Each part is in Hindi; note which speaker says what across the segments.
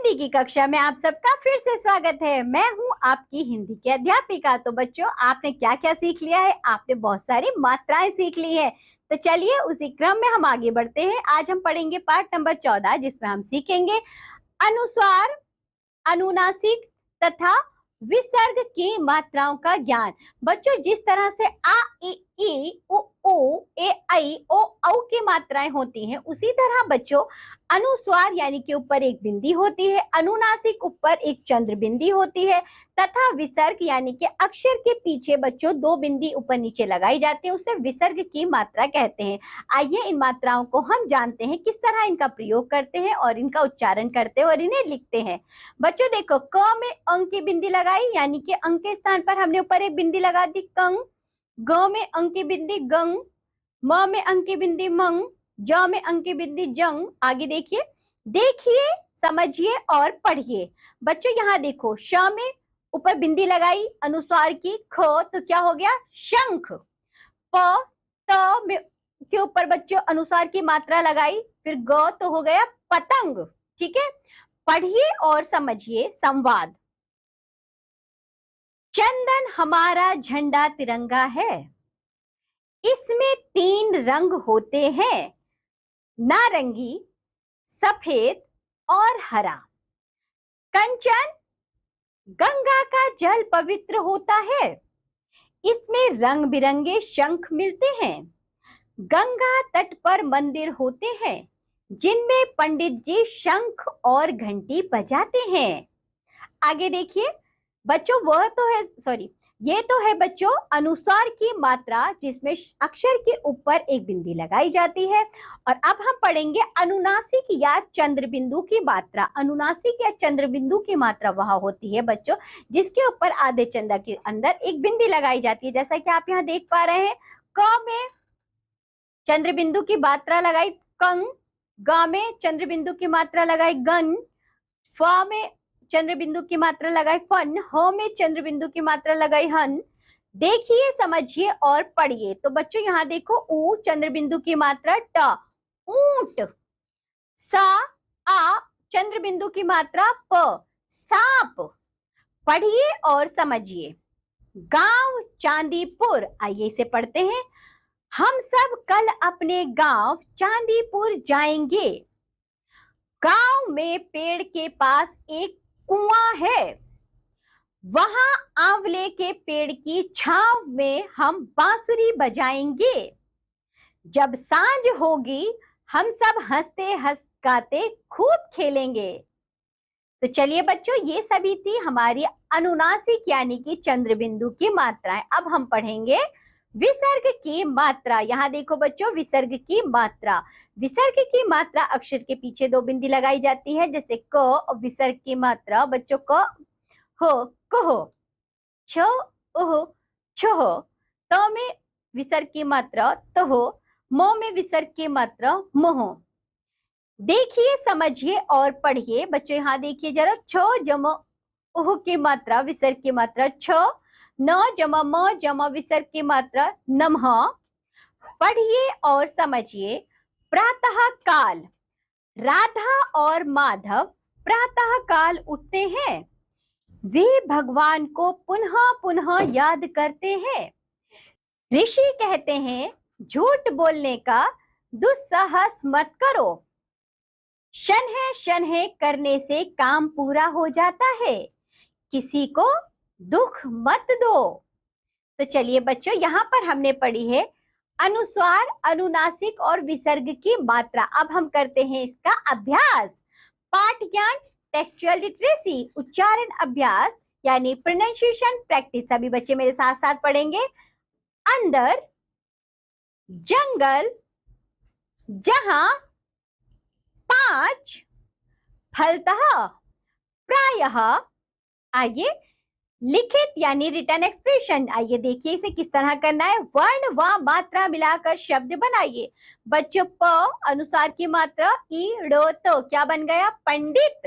Speaker 1: हिंदी की कक्षा में आप सबका फिर से स्वागत है। मैं हूं आपकी हिंदी की अध्यापिका। तो बच्चों, आपने क्या क्या सीख लिया है? आपने बहुत सारी मात्राएं सीख ली है। तो चलिए उसी क्रम में हम आगे बढ़ते हैं। आज हम पढ़ेंगे पाठ नंबर 14, जिसमें हम सीखेंगे अनुस्वार, अनुनासिक तथा विसर्ग की मात्राओं का ज्ञान। बच्चों, जिस तरह से आ, ई, उ, ए, ऐ, ओ, औ की मात्राएं होती हैं, उसी तरह बच्चों अनुस्वार यानी कि ऊपर एक बिंदी होती है, अनुनासिक ऊपर एक चंद्र बिंदी होती है तथा विसर्ग यानी कि अक्षर के पीछे बच्चों दो बिंदी ऊपर नीचे लगाई जाती है, उसे विसर्ग की मात्रा कहते हैं। आइए इन मात्राओं को हम जानते हैं, किस तरह इनका प्रयोग करते हैं और इनका उच्चारण करते हैं और इन्हें लिखते हैं। बच्चों देखो, क में अंक की बिंदी लगाई यानी कि अंक के स्थान पर हमने ऊपर एक बिंदी लगा दी कंग, ग में अंक की बिंदी गंग, म में अंक की बिंदी मंग, ज में अंक की बिंदी जंग। आगे देखिए, देखिए, समझिए और पढ़िए। बच्चों यहाँ देखो, श में ऊपर बिंदी लगाई अनुस्वार की ख, तो क्या हो गया? शंख। प, त में के ऊपर बच्चों अनुस्वार की मात्रा लगाई, फिर ग तो हो गया पतंग। ठीक है, पढ़िए और समझिए संवाद। चंदन हमारा झंडा तिरंगा है, इसमें 3 रंग होते हैं, नारंगी, सफेद और हरा। कंचन, गंगा का जल पवित्र होता है, इसमें रंग बिरंगे शंख मिलते हैं। गंगा तट पर मंदिर होते हैं, जिनमें पंडित जी शंख और घंटी बजाते हैं। आगे देखिए बच्चों, वह तो है ये तो है बच्चों अनुस्वार की मात्रा, जिसमें अक्षर के ऊपर एक बिंदी लगाई जाती है। और अब हम पढ़ेंगे अनुनासिक या चंद्र बिंदु की मात्रा। अनुनासिक या चंद्र बिंदु की मात्रा वह होती है बच्चों जिसके ऊपर आधे चंदा के अंदर एक बिंदी लगाई जाती है, जैसा कि आप यहाँ देख पा रहे हैं। क में चंद्र बिंदु की मात्रा लगाई कंग, ग में चंद्र बिंदु की मात्रा लगाई गन, फ में चंद्र बिंदु की मात्रा लगाई फन, ह में चंद्र बिंदु की मात्रा लगाई हन। देखिए, समझिए और पढ़िए। तो बच्चों यहाँ देखो, ऊ चंद्र बिंदु की मात्रा ट, ऊंट। सा, आ चंद्र बिंदु की मात्रा प, सांप। पढ़िए और समझिए। गांव चांदीपुर, आइए इसे पढ़ते हैं। हम सब कल अपने गांव चांदीपुर जाएंगे। गांव में पेड़ के पास एक कुआं है, वहां आंवले के पेड़ की छांव में हम बांसुरी बजाएंगे। जब सांझ होगी हम सब हंसते हंसते खूब खेलेंगे। तो चलिए बच्चों, ये सभी थी हमारी अनुनासिक यानी कि चंद्र बिंदु की मात्राएं। अब हम पढ़ेंगे विसर्ग की मात्रा। यहाँ देखो बच्चों, विसर्ग की मात्रा। विसर्ग की मात्रा अक्षर के पीछे दो बिंदी लगाई जाती है, जैसे क। और विसर्ग की मात्रा बच्चों क, हो, कहो, छ, ओहो, छहो। त में विसर्ग की मात्रा तहो, म में विसर्ग की मात्रा मोह। देखिए, समझिए और पढ़िए। बच्चों यहाँ देखिए जरा, छ जमा ओह की मात्रा विसर्ग की मात्रा छ, न जमा म जमा विसर्ग की मात्रा नमः। पढ़िए और समझिए। प्रातः काल, राधा और माधव प्रातः काल उठते हैं, वे भगवान को पुनः पुनः याद करते हैं। ऋषि कहते हैं, झूठ बोलने का दुस्साहस मत करो, शन्हे शन्हे करने से काम पूरा हो जाता है, किसी को दुख मत दो। तो चलिए बच्चों, यहाँ पर हमने पढ़ी है अनुस्वार, अनुनासिक और विसर्ग की मात्रा। अब हम करते हैं इसका अभ्यास। पाठ ज्ञान, टेक्सचुअल लिटरेसी, उच्चारण अभ्यास यानी प्रोनाउंसिएशन प्रैक्टिस। सभी बच्चे मेरे साथ साथ पढ़ेंगे। अंदर जंगल, जहां 5 फलतः प्रायः। आइए लिखित यानी रिटन एक्सप्रेशन। आइए देखिए इसे किस तरह करना है। वर्ण व मात्रा मिलाकर शब्द बनाइए। बच्चों, प अनुसार की मात्रा ई ड़ तो क्या बन गया? पंडित।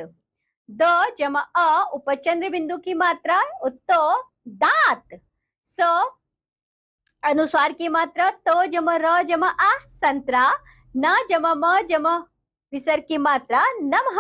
Speaker 1: द जमा अ ऊपर चंद्र बिंदु की मात्रा तो दांत। स अनुसार की मात्रा तो जमा र जमा आ संतरा। न जमा म जमा विसर्ग की मात्रा नमः।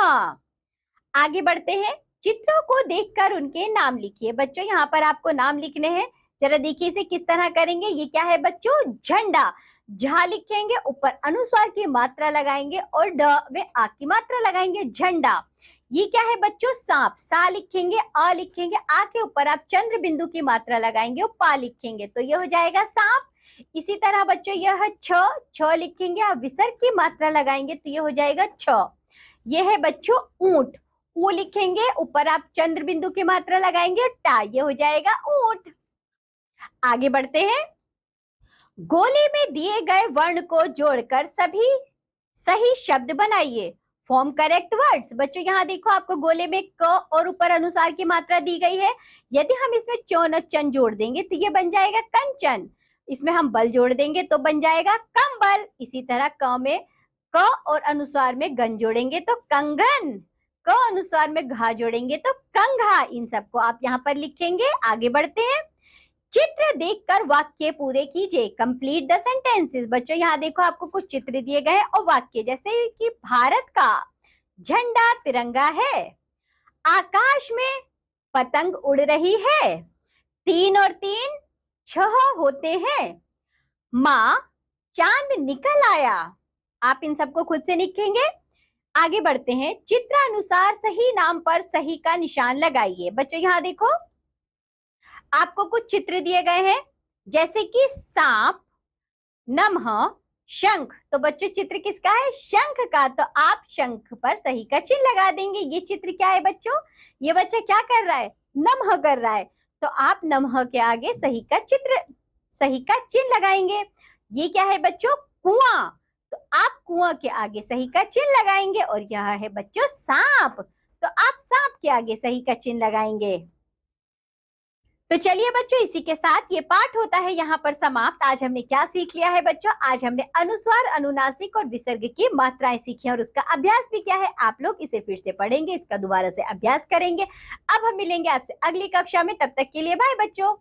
Speaker 1: आगे बढ़ते हैं। चित्रों को देखकर उनके नाम लिखिए। बच्चों यहाँ पर आपको नाम लिखने हैं। जरा देखिए इसे किस तरह करेंगे। ये क्या है बच्चों? झंडा। झा लिखेंगे, ऊपर अनुस्वार की मात्रा लगाएंगे और ड में आ की मात्रा लगाएंगे, झंडा। ये क्या है बच्चों? सांप। सा लिखेंगे, अ लिखेंगे, आ के ऊपर आप चंद्र बिंदु की मात्रा लगाएंगे और पा लिखेंगे, तो ये हो जाएगा सांप। इसी तरह बच्चों यह छ लिखेंगे, आप विसर्ग की मात्रा लगाएंगे तो ये हो जाएगा छ। ये है बच्चों ऊंट। ऊ लिखेंगे, ऊपर आप चंद्र बिंदु की मात्रा लगाएंगे, टा, ये हो जाएगा ऊंट। आगे बढ़ते हैं। गोले में दिए गए वर्ण को जोड़कर सभी सही शब्द बनाइए। Form correct words. बच्चों यहाँ देखो आपको गोले में क और ऊपर अनुसार की मात्रा दी गई है। यदि हम इसमें चौन चन जोड़ देंगे तो ये बन जाएगा कंचन। इसमें हम बल जोड़ देंगे तो बन जाएगा कंबल। इसी तरह क में क और अनुस्वार में गन जोड़ेंगे तो कंगन। क अनुस्वार में घा जोड़ेंगे तो कंघा। इन सबको आप यहाँ पर लिखेंगे। आगे बढ़ते हैं। चित्र देखकर वाक्य पूरे कीजिए। Complete the sentences. बच्चों यहाँ देखो आपको कुछ चित्र दिए गए हैं और वाक्य, जैसे कि भारत का झंडा तिरंगा है, आकाश में पतंग उड़ रही है, 3 और 3 6 होते हैं, माँ चांद निकल आया। आप इन सबको खुद से लिखेंगे। आगे बढ़ते हैं। चित्र अनुसार सही नाम पर सही का निशान लगाइए। बच्चों यहाँ देखो आपको कुछ चित्र दिए गए हैं, जैसे कि सांप, नमः, शंख। तो बच्चों चित्र किसका है? शंख का। तो आप शंख पर सही का चिन्ह लगा देंगे। ये चित्र क्या है बच्चों? ये बच्चा क्या कर रहा है? नमः कर रहा है, तो आप नमः के आगे सही का चिन्ह लगाएंगे। ये क्या है बच्चों? कुआं। तो आप कुआं के आगे सही का चिन्ह लगाएंगे। और यह है बच्चों सांप, तो आप सांप के आगे सही का चिन्ह लगाएंगे। तो चलिए बच्चों, इसी के साथ ये पाठ होता है यहाँ पर समाप्त। आज हमने क्या सीख लिया है बच्चों? आज हमने अनुस्वार, अनुनासिक और विसर्ग की मात्राएं सीखी और उसका अभ्यास भी किया है। आप लोग इसे फिर से पढ़ेंगे, इसका दोबारा से अभ्यास करेंगे। अब हम मिलेंगे आपसे अगली कक्षा में। तब तक के लिए बाय बच्चों।